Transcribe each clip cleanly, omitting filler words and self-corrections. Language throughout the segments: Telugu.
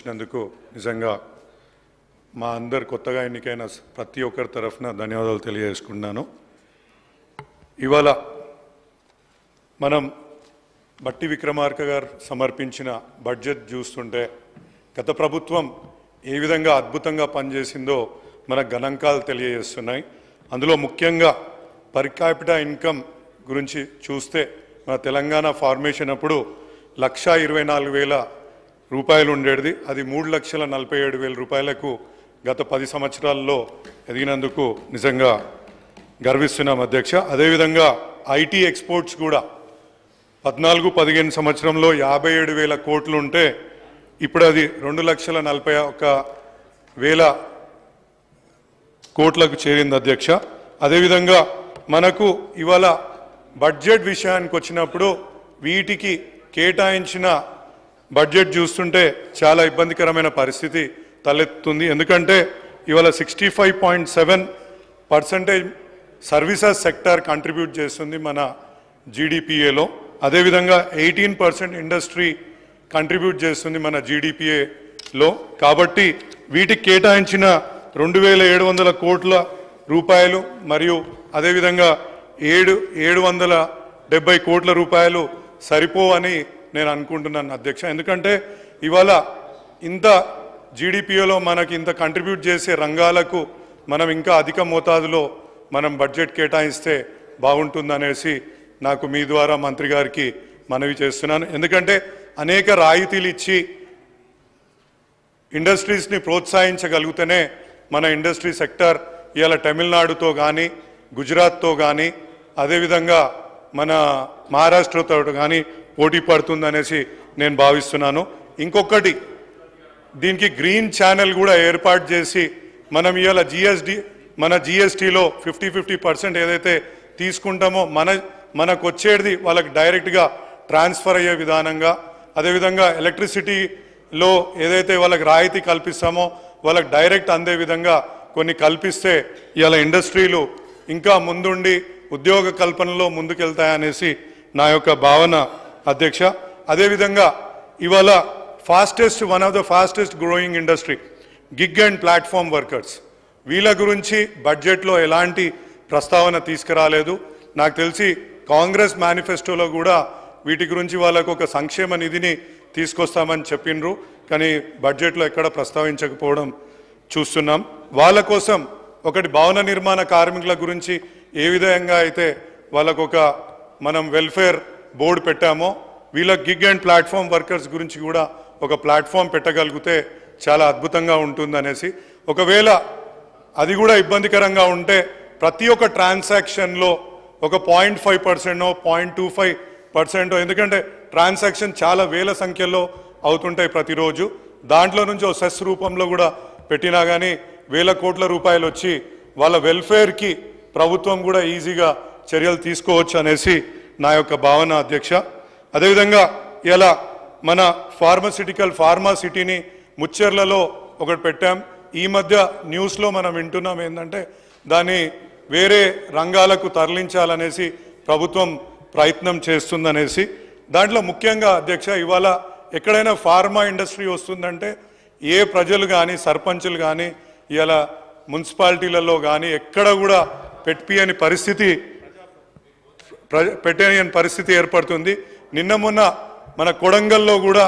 ఇచ్చినందుకు నిజంగా మా అందరు కొత్తగా ఎన్నికైన ప్రతి ఒక్కరి తరఫున ధన్యవాదాలు తెలియజేసుకుంటున్నాను. ఇవాళ మనం బట్టి విక్రమార్క గారు సమర్పించిన బడ్జెట్ చూస్తుంటే గత ప్రభుత్వం ఏ విధంగా అద్భుతంగా పనిచేసిందో మన గణాంకాలు తెలియజేస్తున్నాయి. అందులో ముఖ్యంగా పర్ క్యాపిటా ఇన్కమ్ గురించి చూస్తే మన తెలంగాణ ఫార్మేషన్ అప్పుడు 1,24,000 రూపాయలు ఉండేది. అది 3,47,000 రూపాయలకు గత 10 సంవత్సరాల్లో ఎదిగినందుకు నిజంగా గర్విస్తున్నాం అధ్యక్ష. అదేవిధంగా ఐటీ ఎక్స్పోర్ట్స్ కూడా 14-15 సంవత్సరంలో 57,000 కోట్లు ఉంటే ఇప్పుడు అది 2,41,000 కోట్లకు చేరింది అధ్యక్ష. అదేవిధంగా మనకు ఇవాళ బడ్జెట్ విషయానికి వచ్చినప్పుడు వీటికి కేటాయించిన బడ్జెట్ చూస్తుంటే చాలా ఇబ్బందికరమైన పరిస్థితి తలెత్తుతుంది. ఎందుకంటే ఇవాళ 65.7% సర్వీసెస్ సెక్టార్ కంట్రిబ్యూట్ చేస్తుంది మన జీడిపిఏలో. అదేవిధంగా 18% ఇండస్ట్రీ కంట్రిబ్యూట్ చేస్తుంది మన జీడిపిఏలో. కాబట్టి వీటికి కేటాయించిన 2,700 కోట్ల రూపాయలు మరియు అదేవిధంగా 770 కోట్ల రూపాయలు సరిపోవని నేను అనుకుంటున్నాను అధ్యక్ష. ఎందుకంటే ఇవాళ ఇంత జీడిపిలో మనకి ఇంత కంట్రిబ్యూట్ చేసే రంగాలకు మనం ఇంకా అధిక మోతాదులో మనం బడ్జెట్ కేటాయిస్తే బాగుంటుందనేసి నాకు మీ ద్వారా మంత్రి గారికి మనవి చేస్తున్నాను. ఎందుకంటే అనేక రాయితీలు ఇచ్చి ఇండస్ట్రీస్ని ప్రోత్సహించగలిగితేనే మన ఇండస్ట్రీ సెక్టర్ ఇవాళ తమిళనాడుతో కానీ గుజరాత్తో కానీ అదేవిధంగా మన మహారాష్ట్రతో కానీ పోటీ పడుతుందనేసి నేను భావిస్తున్నాను. ఇంకొకటి దీనికి గ్రీన్ ఛానల్ కూడా ఏర్పాటు చేసి మనం ఇవాళ మన జిఎస్టీలో 50% ఏదైతే తీసుకుంటామో మనకు వచ్చేది వాళ్ళకి డైరెక్ట్గా ట్రాన్స్ఫర్ అయ్యే విధానంగా, అదేవిధంగా ఎలక్ట్రిసిటీలో ఏదైతే వాళ్ళకి రాయితీ కల్పిస్తామో వాళ్ళకి డైరెక్ట్ అందే విధంగా కొన్ని కల్పిస్తే ఇవాళ ఇండస్ట్రీలు ఇంకా ముందుండి ఉద్యోగ కల్పనలో ముందుకెళ్తాయనేసి నా యొక్క భావన అధ్యక్ష. అదేవిధంగా ఇవాళ one of the fastest growing industry gig and platform workers, వీళ్ళ గురించి బడ్జెట్లో ఎలాంటి ప్రస్తావన తీసుకురాలేదు. నాకు తెలిసి కాంగ్రెస్ మేనిఫెస్టోలో కూడా వీటి గురించి వాళ్ళకు ఒక సంక్షేమ నిధిని తీసుకొస్తామని చెప్పిండ్రు, కానీ బడ్జెట్లో ఎక్కడ ప్రస్తావించకపోవడం చూస్తున్నాం. వాళ్ళ కోసం ఒకటి భవన నిర్మాణ కార్మికుల గురించి ఏ విధంగా అయితే వాళ్ళకు ఒక మనం వెల్ఫేర్ బోర్డు పెట్టామో వీళ్ళ గిగ్ అండ్ ప్లాట్ఫామ్ వర్కర్స్ గురించి కూడా ఒక ప్లాట్ఫామ్ పెట్టగలిగితే చాలా అద్భుతంగా ఉంటుందనేసి, ఒకవేళ అది కూడా ఇబ్బందికరంగా ఉంటే ప్రతి ఒక్క ట్రాన్సాక్షన్లో ఒక 0.5%, 0.25%, ఎందుకంటే ట్రాన్సాక్షన్ చాలా వేల సంఖ్యలో అవుతుంటాయి ప్రతిరోజు, దాంట్లో నుంచి ఒక సెస్ రూపంలో కూడా పెట్టినా కానీ 1,000 కోట్ల రూపాయలు వచ్చి వాళ్ళ వెల్ఫేర్కి ప్రభుత్వం కూడా ఈజీగా చర్యలు తీసుకోవచ్చు అనేసి నా యొక్క భావన అధ్యక్ష. అదేవిధంగా ఇలా మన ఫార్మా సిటీని ముచ్చెర్లలో ఒకటి పెట్టాం. ఈ మధ్య న్యూస్లో మనం వింటున్నాం ఏంటంటే దాన్ని వేరే రంగాలకు తరలించాలనేసి ప్రభుత్వం ప్రయత్నం చేస్తుందనేసి. దాంట్లో ముఖ్యంగా అధ్యక్ష ఇవాళ ఎక్కడైనా ఫార్మా ఇండస్ట్రీ వస్తుందంటే ఏ ప్రజలు కానీ సర్పంచులు కానీ ఇలా మున్సిపాలిటీలలో కానీ ఎక్కడ కూడా పెట్టని పరిస్థితి ఏర్పడుతుంది. నిన్న మొన్న మన కొడంగల్లో కూడా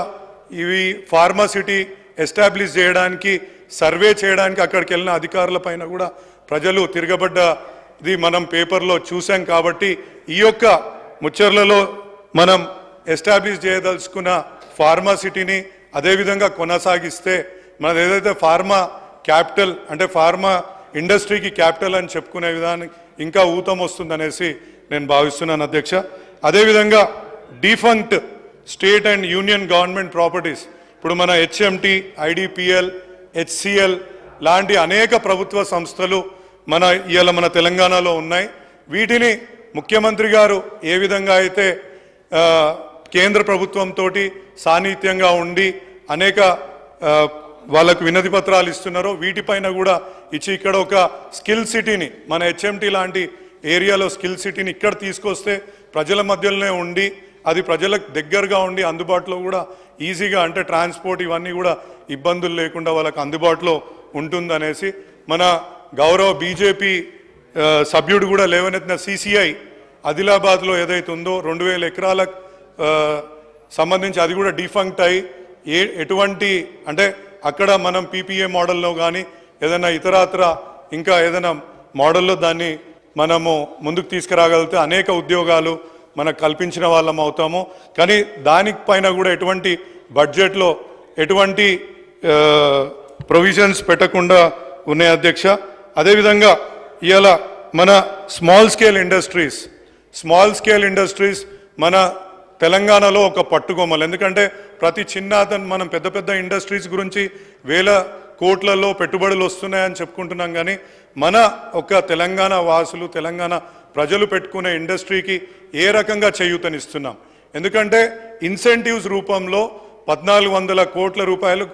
ఇవి ఫార్మాసిటీ ఎస్టాబ్లిష్ చేయడానికి సర్వే చేయడానికి అక్కడికి వెళ్ళిన అధికారుల పైన కూడా ప్రజలు తిరగబడ్డది మనం పేపర్లో చూసాం. కాబట్టి ఈ యొక్క ముచ్చర్లలో మనం ఎస్టాబ్లిష్ చేయదలుచుకున్న ఫార్మాసిటీని అదేవిధంగా కొనసాగిస్తే మనది ఏదైతే ఫార్మా క్యాపిటల్ అంటే ఫార్మా ఇండస్ట్రీకి క్యాపిటల్ అని చెప్పుకునే విధానం ఇంకా ఊతం వస్తుందనేసి నేను భావిస్తున్నాను అధ్యక్ష. అదేవిధంగా defunct state and union government properties, ఇప్పుడు మన హెచ్ఎంటి, ఐడిపిఎల్, హెచ్సిఎల్ లాంటి అనేక ప్రభుత్వ సంస్థలు ఇవాళ మన తెలంగాణలో ఉన్నాయి. వీటిని ముఖ్యమంత్రి గారు ఏ విధంగా అయితే కేంద్ర ప్రభుత్వంతో సాన్నిహిత్యంగా ఉండి అనేక వాళ్ళకు వినతి పత్రాలు ఇస్తున్నారో వీటిపైన కూడా ఇచ్చి ఇక్కడ ఒక స్కిల్ సిటీని మన హెచ్ఎంటి లాంటి ఏరియాలో స్కిల్ సిటీని ఇక్కడ తీసుకొస్తే ప్రజల మధ్యలోనే ఉండి అది ప్రజలకు దగ్గరగా ఉండి అందుబాటులో కూడా ఈజీగా అంటే ట్రాన్స్పోర్ట్ ఇవన్నీ కూడా ఇబ్బందులు లేకుండా వాళ్ళకి అందుబాటులో ఉంటుందనేసి మన గౌరవ బీజేపీ సభ్యుడు కూడా లేవనెత్తిన CCI ఆదిలాబాద్లో ఏదైతే ఉందో 2000 ఎకరాలకు సంబంధించి అది కూడా డిఫంక్ట్ అయి ఎటువంటి అంటే అక్కడ మనం PPA మోడల్లో కానీ ఏదైనా ఇతరత్ర ఇంకా ఏదైనా మోడల్లో దాన్ని మనము ముందుకు తీసుకురాగలిగితే అనేక ఉద్యోగాలు మనకు కల్పించిన వాళ్ళం అవుతాము. కానీ దానిపైన కూడా ఎటువంటి బడ్జెట్లో ఎటువంటి ప్రొవిజన్స్ పెట్టకుండా ఉన్నాయి అధ్యక్ష. అదేవిధంగా ఇవాళ మన స్మాల్ స్కేల్ ఇండస్ట్రీస్ మన తెలంగాణలో ఒక పట్టుకొమ్మలు. ఎందుకంటే ప్రతి చిన్న మనం పెద్ద పెద్ద ఇండస్ట్రీస్ గురించి వేల కోట్లలో పెట్టుబడులు వస్తున్నాయని చెప్పుకుంటున్నాం, కానీ మన ఒక తెలంగాణ వాసులు తెలంగాణ ప్రజలు పెట్టుకునే ఇండస్ట్రీకి ఏ రకంగా చేయూతనిస్తున్నాం. ఎందుకంటే ఇన్సెంటివ్స్ రూపంలో 1400 కోట్ల రూపాయలు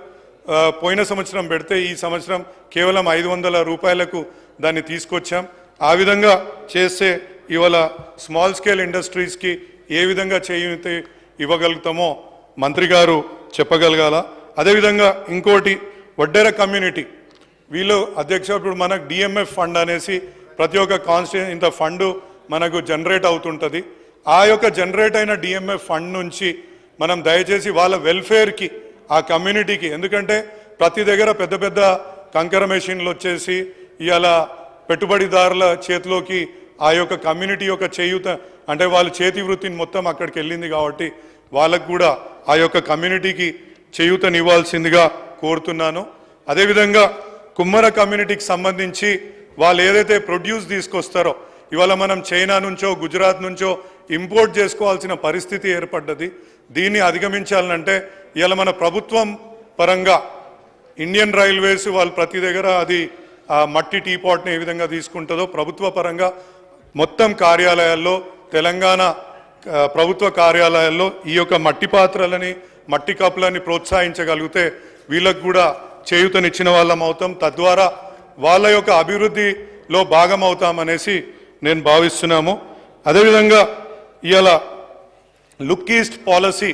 పోయిన సంవత్సరం పెడితే ఈ సంవత్సరం కేవలం 500 రూపాయలకు దాన్ని తీసుకొచ్చాం. ఆ విధంగా చేస్తే ఇవాళ స్మాల్ స్కేల్ ఇండస్ట్రీస్కి ఏ విధంగా చేయూత ఇవ్వగలుగుతామో మంత్రి గారు చెప్పగలగాల. అదేవిధంగా ఇంకోటి వడ్డెర కమ్యూనిటీ వీళ్ళు అధ్యక్ష ఇప్పుడు మనకు DMF ఫండ్ అనేసి ప్రతి ఒక్క కాన్స్టిట్యూషన్ ఇంత ఫండ్ మనకు జనరేట్ అవుతుంటుంది. ఆ యొక్క జనరేట్ అయిన DMF ఫండ్ నుంచి మనం దయచేసి వాళ్ళ వెల్ఫేర్కి ఆ కమ్యూనిటీకి, ఎందుకంటే ప్రతి దగ్గర పెద్ద పెద్ద కంకర మెషిన్లు వచ్చేసి ఇవాళ పెట్టుబడిదారుల చేతిలోకి ఆ యొక్క కమ్యూనిటీ యొక్క చేయూత అంటే వాళ్ళ చేతి వృత్తిని మొత్తం అక్కడికి వెళ్ళింది కాబట్టి వాళ్ళకు కూడా ఆ యొక్క కమ్యూనిటీకి చేయూతనివ్వాల్సిందిగా కోరుతున్నాను. అదేవిధంగా కుమ్మర కమ్యూనిటీకి సంబంధించి వాళ్ళు ఏదైతే ప్రొడ్యూస్ తీసుకొస్తారో ఇవాళ మనం చైనా నుంచో గుజరాత్ నుంచో ఇంపోర్ట్ చేసుకోవాల్సిన పరిస్థితి ఏర్పడ్డది. దీన్ని అధిగమించాలంటే ఇవాళ మన ప్రభుత్వం పరంగా ఇండియన్ రైల్వేస్ వాళ్ళు ప్రతి దగ్గర అది ఆ మట్టి టీపాట్ని ఏ విధంగా తీసుకుంటుందో ప్రభుత్వ పరంగా మొత్తం కార్యాలయాల్లో తెలంగాణ ప్రభుత్వ కార్యాలయాల్లో ఈ యొక్క మట్టి పాత్రలని మట్టి కప్పులని ప్రోత్సహించగలిగితే వీళ్ళకు కూడా చేయూతనిచ్చిన వాళ్ళం అవుతాం. తద్వారా వాళ్ళ యొక్క అభివృద్ధిలో భాగం అవుతామనేసి నేను భావిస్తున్నాము. అదేవిధంగా ఇవాళ లుక్ ఈస్ట్ పాలసీ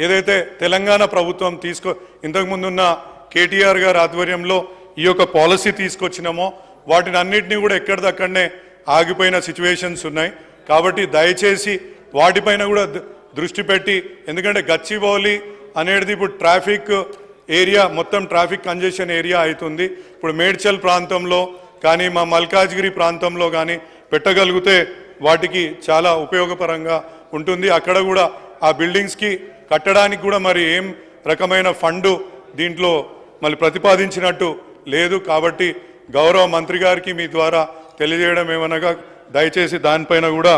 ఏదైతే తెలంగాణ ప్రభుత్వం ఇంతకుముందున్న KTR గారి ఆధ్వర్యంలో ఈ యొక్క పాలసీ తీసుకొచ్చినామో వాటిని అన్నింటినీ కూడా ఎక్కడిదక్కడనే ఆగిపోయిన సిచ్యువేషన్స్ ఉన్నాయి. కాబట్టి దయచేసి వాటిపైన కూడా దృష్టి పెట్టి, ఎందుకంటే గచ్చిబౌలి అనేది ఇప్పుడు ట్రాఫిక్ ఏరియా మొత్తం ట్రాఫిక్ కంజెషన్ ఏరియా అవుతుంది. ఇప్పుడు మేడ్చల్ ప్రాంతంలో కానీ మా మల్కాజ్గిరి ప్రాంతంలో కానీ పెట్టగలిగితే వాటికి చాలా ఉపయోగపరంగా ఉంటుంది. అక్కడ కూడా ఆ బిల్డింగ్స్కి కట్టడానికి కూడా మరి ఏం రకమైన ఫండు దీంట్లో మళ్ళీ ప్రతిపాదించినట్టు లేదు. కాబట్టి గౌరవ మంత్రి గారికి మీ ద్వారా తెలియజేయడం ఏమనగా దయచేసి దానిపైన కూడా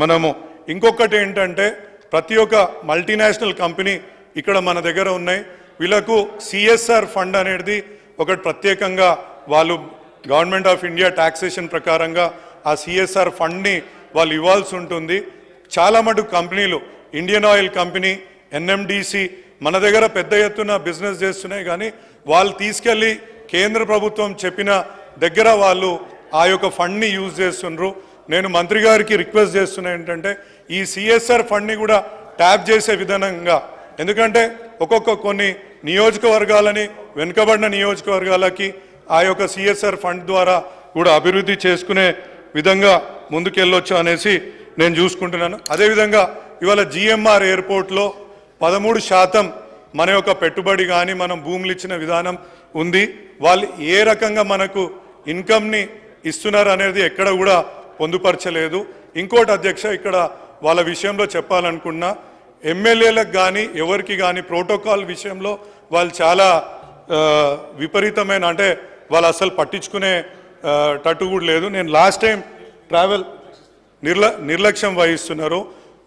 మనము ఇంకొకటి ఏంటంటే ప్రతి ఒక్క మల్టీనేషనల్ కంపెనీ ఇక్కడ మన దగ్గర ఉన్నాయి. వీళ్ళకు CSR ఫండ్ అనేది ఒకటి ప్రత్యేకంగా వాళ్ళు గవర్నమెంట్ ఆఫ్ ఇండియా టాక్సేషన్ ప్రకారంగా ఆ CSR ఫండ్ని వాళ్ళు ఇవ్వాల్సి ఉంటుంది. చాలా మటుకు కంపెనీలు ఇండియన్ ఆయిల్ కంపెనీ NMDC మన దగ్గర పెద్ద ఎత్తున బిజినెస్ చేస్తున్నాయి, కానీ వాళ్ళు తీసుకెళ్ళి కేంద్ర ప్రభుత్వం చెప్పిన దగ్గర వాళ్ళు ఆ యొక్క ఫండ్ని యూజ్ చేస్తున్నారు. నేను మంత్రి గారికి రిక్వెస్ట్ చేస్తున్నా ఏంటంటే ఈ CSR ఫండ్ని కూడా ట్యాప్ చేసే విధానంగా, ఎందుకంటే ఒక్కొక్క కొన్ని నియోజకవర్గాలని వెనుకబడిన నియోజకవర్గాలకి ఆ యొక్క CSR ఫండ్ ద్వారా కూడా అభివృద్ధి చేసుకునే విధంగా ముందుకెళ్ళొచ్చు అనేసి నేను చూసుకుంటున్నాను. అదేవిధంగా ఇవాళ GMR ఎయిర్పోర్ట్లో 13% మన యొక్క పెట్టుబడి కానీ మనం భూములు ఇచ్చిన విధానం ఉంది. వాళ్ళు ఏ రకంగా మనకు ఇన్కమ్ని ఇస్తున్నారు అనేది ఎక్కడ కూడా పొందుపరచలేదు. ఇంకోటి అధ్యక్ష, ఇక్కడ వాళ్ళ విషయంలో చెప్పాలనుకున్నా ఎమ్మెల్యేలకు కానీ ఎవరికి కానీ ప్రోటోకాల్ విషయంలో వాళ్ళు చాలా విపరీతమైన అంటే వాళ్ళు అసలు పట్టించుకునే టట్టు కూడా లేదు. నేను లాస్ట్ టైం ట్రావెల్ నిర్లక్ష్యం వహిస్తున్నారు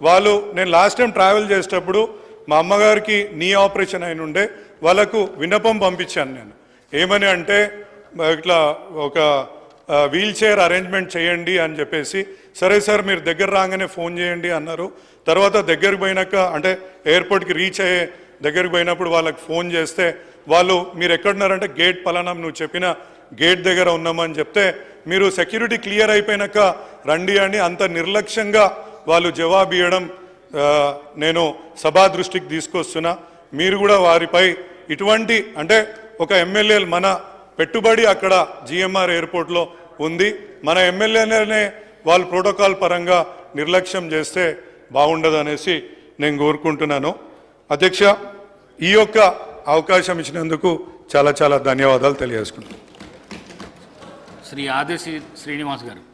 వాళ్ళు. నేను లాస్ట్ టైం ట్రావెల్ చేసేటప్పుడు మా అమ్మగారికి నీ ఆపరేషన్ అయిన ఉండే వాళ్ళకు విన్నపం పంపించాను నేను. ఏమని అంటే ఇట్లా ఒక వీల్ చైర్ అరేంజ్మెంట్ చేయండి అని చెప్పేసి, సరే సార్ మీరు దగ్గర రాగానే ఫోన్ చేయండి అన్నారు. తర్వాత దగ్గరికి పోయినాక అంటే ఎయిర్పోర్ట్కి రీచ్ అయ్యే దగ్గరికి పోయినప్పుడు వాళ్ళకి ఫోన్ చేస్తే వాళ్ళు మీరు ఎక్కడున్నారంటే గేట్ పలానా నువ్వు చెప్పిన గేట్ దగ్గర ఉన్నామని చెప్తే మీరు సెక్యూరిటీ క్లియర్ అయిపోయినాక రండి అని అంత నిర్లక్ష్యంగా వాళ్ళు జవాబు ఇవ్వడం నేను సభా దృష్టికి తీసుకొస్తున్నా. మీరు కూడా వారిపై ఇటువంటి అంటే ఒక ఎమ్మెల్యేలు మన పెట్టుబడి అక్కడ జిఎంఆర్ ఎయిర్పోర్ట్లో ఉంది, మన ఎమ్మెల్యేనే వాళ్ళు ప్రోటోకాల్ పరంగా నిర్లక్ష్యం చేస్తే బాగుండదు అనేసి నేను కోరుకుంటున్నాను. అధ్యక్ష, ఈ యొక్క అవకాశం ఇచ్చినందుకు చాలా చాలా ధన్యవాదాలు తెలియజేసుకుంటున్నాను. శ్రీ ఆదేశి శ్రీనివాస్ గారు.